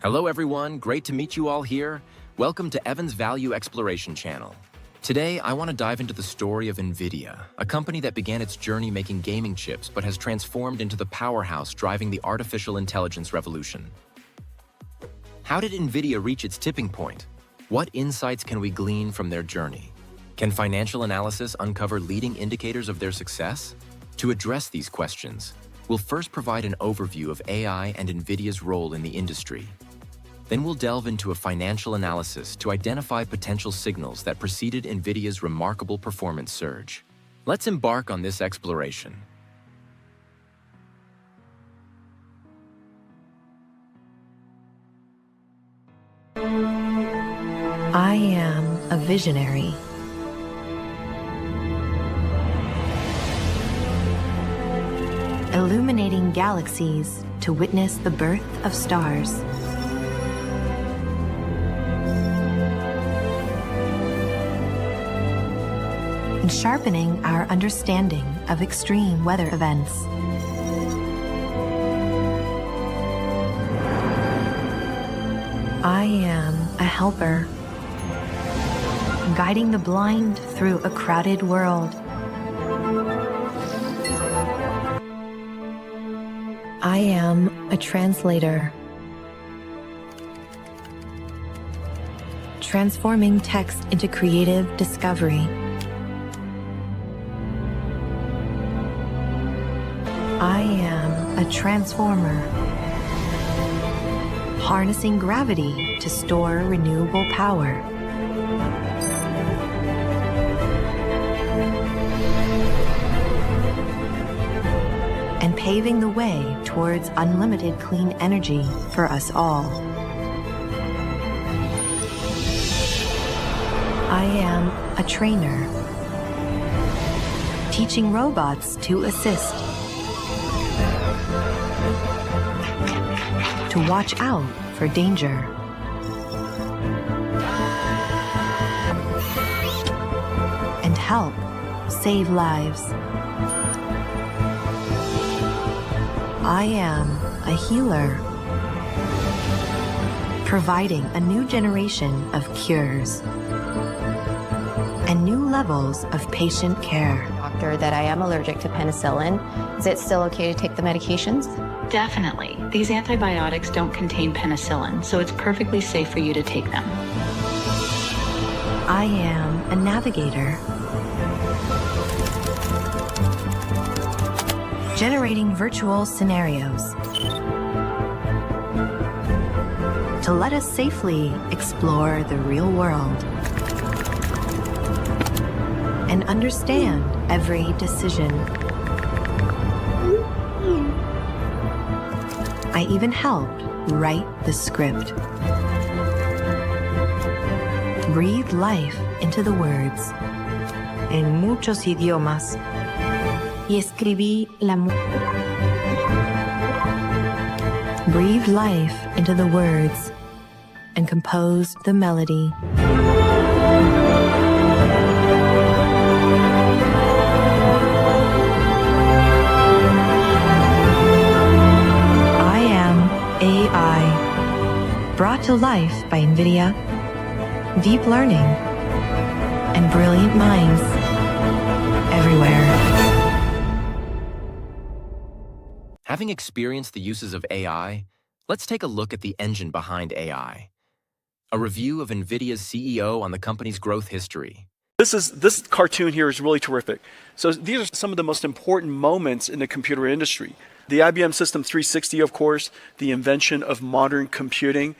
Hello everyone, great to meet you all here. Welcome to Evan's Value Exploration channel. Today, I want to dive into the story of NVIDIA, a company that began its journey making gaming chips but has transformed into the powerhouse driving the artificial intelligence revolution. How did NVIDIA reach its tipping point? What insights can we glean from their journey? Can financial analysis uncover leading indicators of their success? To address these questions, we'll first provide an overview of AI and NVIDIA's role in the industry. Then we'll delve into a financial analysis to identify potential signals that preceded NVIDIA's remarkable performance surge. Let's embark on this exploration. I am a visionary. Illuminating galaxies to witness the birth of stars. And sharpening our understanding of extreme weather events. I am a helper, guiding the blind through a crowded world. I am a translator, transforming text into creative discovery. I am a transformer, harnessing gravity to store renewable power. And paving the way towards unlimited clean energy for us all. I am a trainer, teaching robots to assist, to watch out for danger, and help save lives. I am a healer, providing a new generation of cures and new levels of patient care. Doctor, that I am allergic to penicillin. Is it still okay to take the medications? Definitely. These antibiotics don't contain penicillin, so it's perfectly safe for you to take them. I am a navigator, generating virtual scenarios to let us safely explore the real world and understand every decision. I even helped write the script. Breathe life into the words en muchos idiomas. Y escribí la Breathe life into the words and composed the melody. I am AI, brought to life by NVIDIA, deep learning, and brilliant minds everywhere. Having experienced the uses of AI, let's take a look at the engine behind AI. A review of NVIDIA's CEO on the company's growth history. This cartoon here is really terrific. So these are some of the most important moments in the computer industry. The IBM System 360, of course, the invention of modern computing,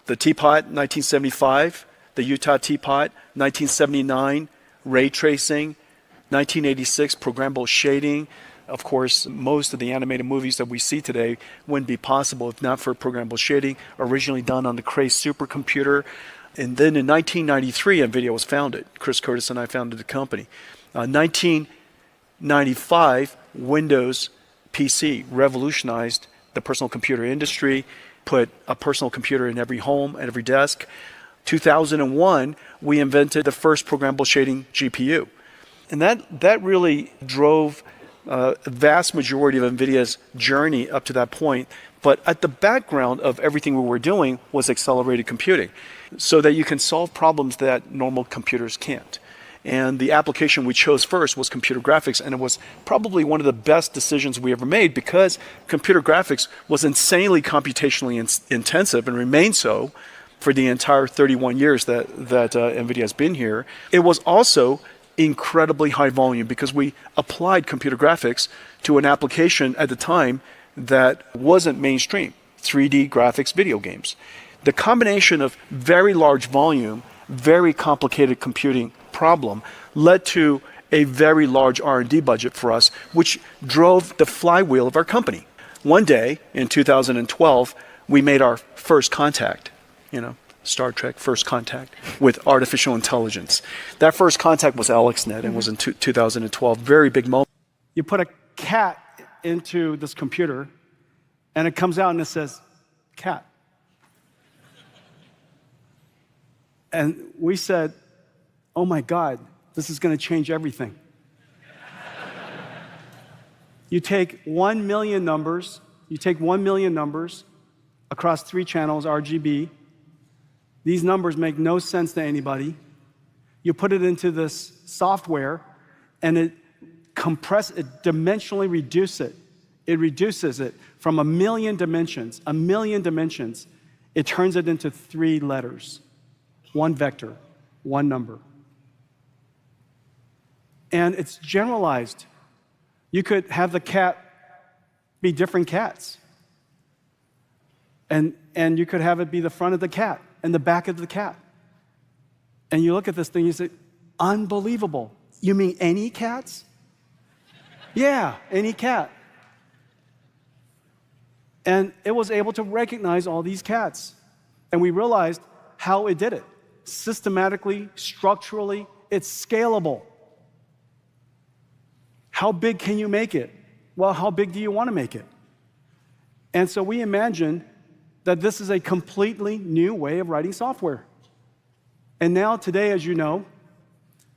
the teapot, 1975, the Utah teapot, 1979, ray tracing, 1986, programmable shading. Of course, most of the animated movies that we see today wouldn't be possible if not for programmable shading, originally done on the Cray supercomputer. And then in 1993, NVIDIA was founded. Chris Curtis and I founded the company. 1995, Windows PC revolutionized the personal computer industry, put a personal computer in every home, at every desk. 2001, we invented the first programmable shading GPU. And that really drove a vast majority of NVIDIA's journey up to that point. But at the background of everything we were doing was accelerated computing, so that you can solve problems that normal computers can't. And the application we chose first was computer graphics, and it was probably one of the best decisions we ever made, because computer graphics was insanely computationally intensive and remained so for the entire 31 years that NVIDIA has been here. It was also incredibly high volume because we applied computer graphics to an application at the time that wasn't mainstream, 3D graphics video games. The combination of very large volume, very complicated computing problem led to a very large R&D budget for us, which drove the flywheel of our company. One day in 2012, we made our first contact, Star Trek First Contact with artificial intelligence. That first contact was AlexNet and was in 2012. Very big moment. You put a cat into this computer, and it comes out and it says, cat. And we said, oh my God, this is going to change everything. You take 1 million numbers, across 3 channels, RGB. These numbers make no sense to anybody. You put it into this software, and it dimensionally reduces it. It reduces it from 1 million dimensions. It turns it into 3 letters, 1 vector, 1 number. And it's generalized. You could have the cat be different cats. And you could have it be the front of the cat and the back of the cat. And you look at this thing, you say, unbelievable. You mean any cats? Yeah, any cat. And it was able to recognize all these cats. And we realized how it did it. Systematically, structurally, it's scalable. How big can you make it? Well, how big do you want to make it? And so we imagined that this is a completely new way of writing software. And now, today, as you know,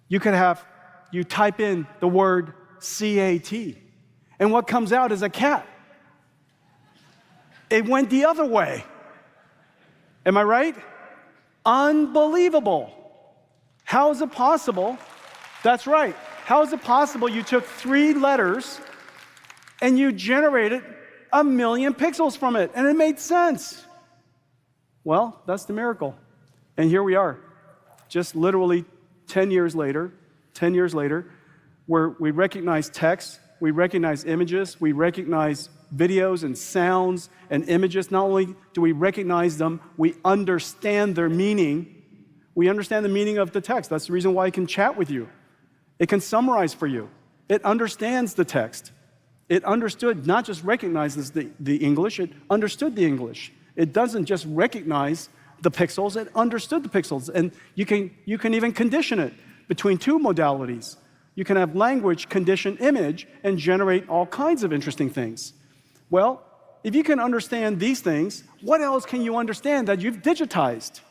you type in the word CAT, and what comes out is a cat. It went the other way. Am I right? Unbelievable. How is it possible? That's right. How is it possible you took 3 letters and you generated 1 million pixels from it, and it made sense? Well, that's the miracle. And here we are, just literally 10 years later, where we recognize text, we recognize images, we recognize videos and sounds and images. Not only do we recognize them, we understand their meaning. We understand the meaning of the text. That's the reason why I can chat with you. It can summarize for you. It understands the text. It understood, not just recognizes the English, it understood the English. It doesn't just recognize the pixels, it understood the pixels. And you can even condition it between 2 modalities. You can have language condition image and generate all kinds of interesting things. Well, if you can understand these things, what else can you understand that you've digitized?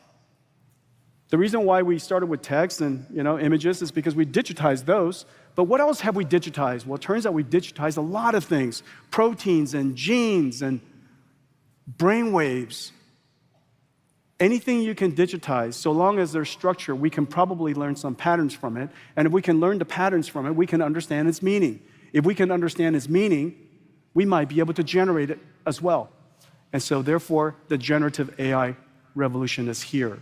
The reason why we started with text and images is because we digitized those. But what else have we digitized? Well, it turns out we digitized a lot of things. Proteins and genes and brain waves. Anything you can digitize, so long as there's structure, we can probably learn some patterns from it. And if we can learn the patterns from it, we can understand its meaning. If we can understand its meaning, we might be able to generate it as well. And so therefore, the generative AI revolution is here.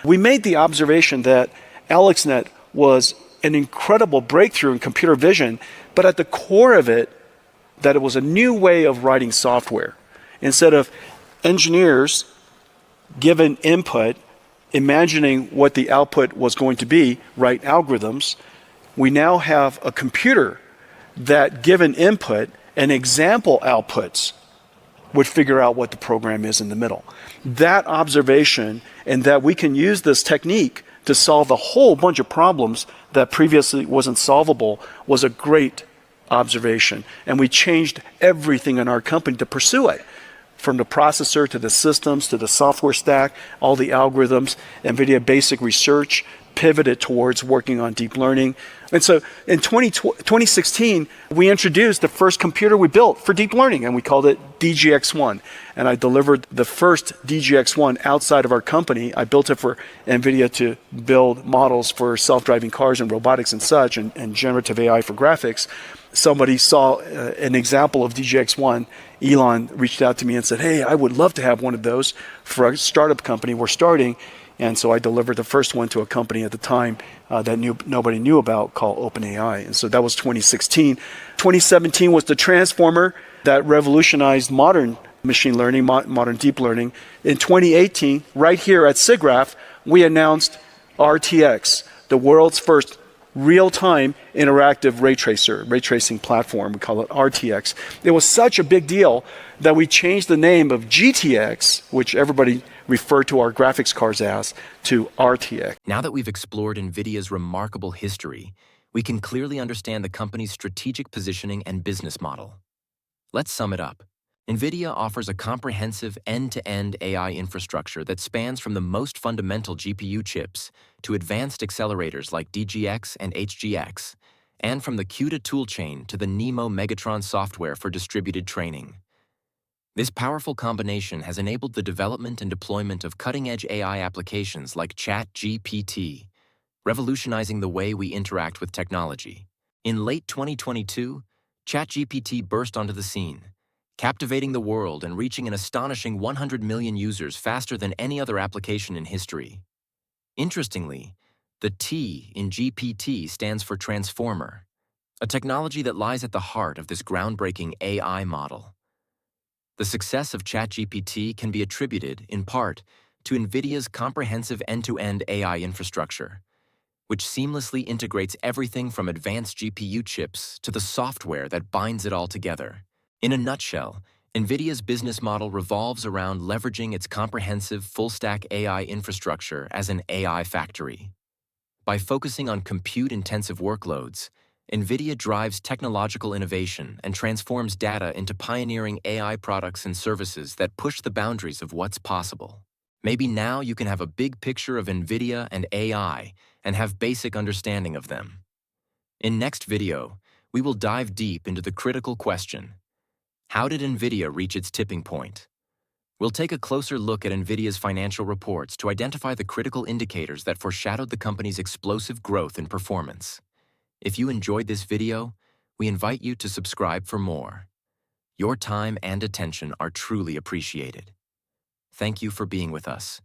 We made the observation that AlexNet was an incredible breakthrough in computer vision, but at the core of it, that it was a new way of writing software. Instead of engineers given input, imagining what the output was going to be, write algorithms, we now have a computer that, given input and example outputs, would figure out what the program is in the middle. That observation, and that we can use this technique to solve a whole bunch of problems that previously wasn't solvable, was a great observation. And we changed everything in our company to pursue it. From the processor to the systems to the software stack, all the algorithms, NVIDIA Basic Research, pivoted towards working on deep learning. And so in 2016, we introduced the first computer we built for deep learning, and we called it DGX-1. And I delivered the first DGX-1 outside of our company. I built it for NVIDIA to build models for self-driving cars and robotics and such, and generative AI for graphics. Somebody saw an example of DGX-1. Elon reached out to me and said, hey, I would love to have one of those for a startup company we're starting. And so I delivered the first one to a company at the time that nobody knew about, called OpenAI. And so that was 2016. 2017 was the transformer that revolutionized modern machine learning, modern deep learning. In 2018, right here at SIGGRAPH, we announced RTX, the world's first real-time interactive ray tracing platform. We call it RTX. It was such a big deal that we changed the name of GTX, which everybody referred to our graphics cards as, to RTX. Now that we've explored NVIDIA's remarkable history, we can clearly understand the company's strategic positioning and business model. Let's sum it up. NVIDIA offers a comprehensive end-to-end AI infrastructure that spans from the most fundamental GPU chips to advanced accelerators like DGX and HGX, and from the CUDA toolchain to the NeMo Megatron software for distributed training. This powerful combination has enabled the development and deployment of cutting-edge AI applications like ChatGPT, revolutionizing the way we interact with technology. In late 2022, ChatGPT burst onto the scene, captivating the world and reaching an astonishing 100 million users faster than any other application in history. Interestingly, the T in GPT stands for transformer, a technology that lies at the heart of this groundbreaking AI model. The success of ChatGPT can be attributed, in part, to NVIDIA's comprehensive end-to-end AI infrastructure, which seamlessly integrates everything from advanced GPU chips to the software that binds it all together. In a nutshell, NVIDIA's business model revolves around leveraging its comprehensive full-stack AI infrastructure as an AI factory. By focusing on compute-intensive workloads, NVIDIA drives technological innovation and transforms data into pioneering AI products and services that push the boundaries of what's possible. Maybe now you can have a big picture of NVIDIA and AI and have basic understanding of them. In next video, we will dive deep into the critical question: how did NVIDIA reach its tipping point? We'll take a closer look at NVIDIA's financial reports to identify the critical indicators that foreshadowed the company's explosive growth and performance. If you enjoyed this video, we invite you to subscribe for more. Your time and attention are truly appreciated. Thank you for being with us.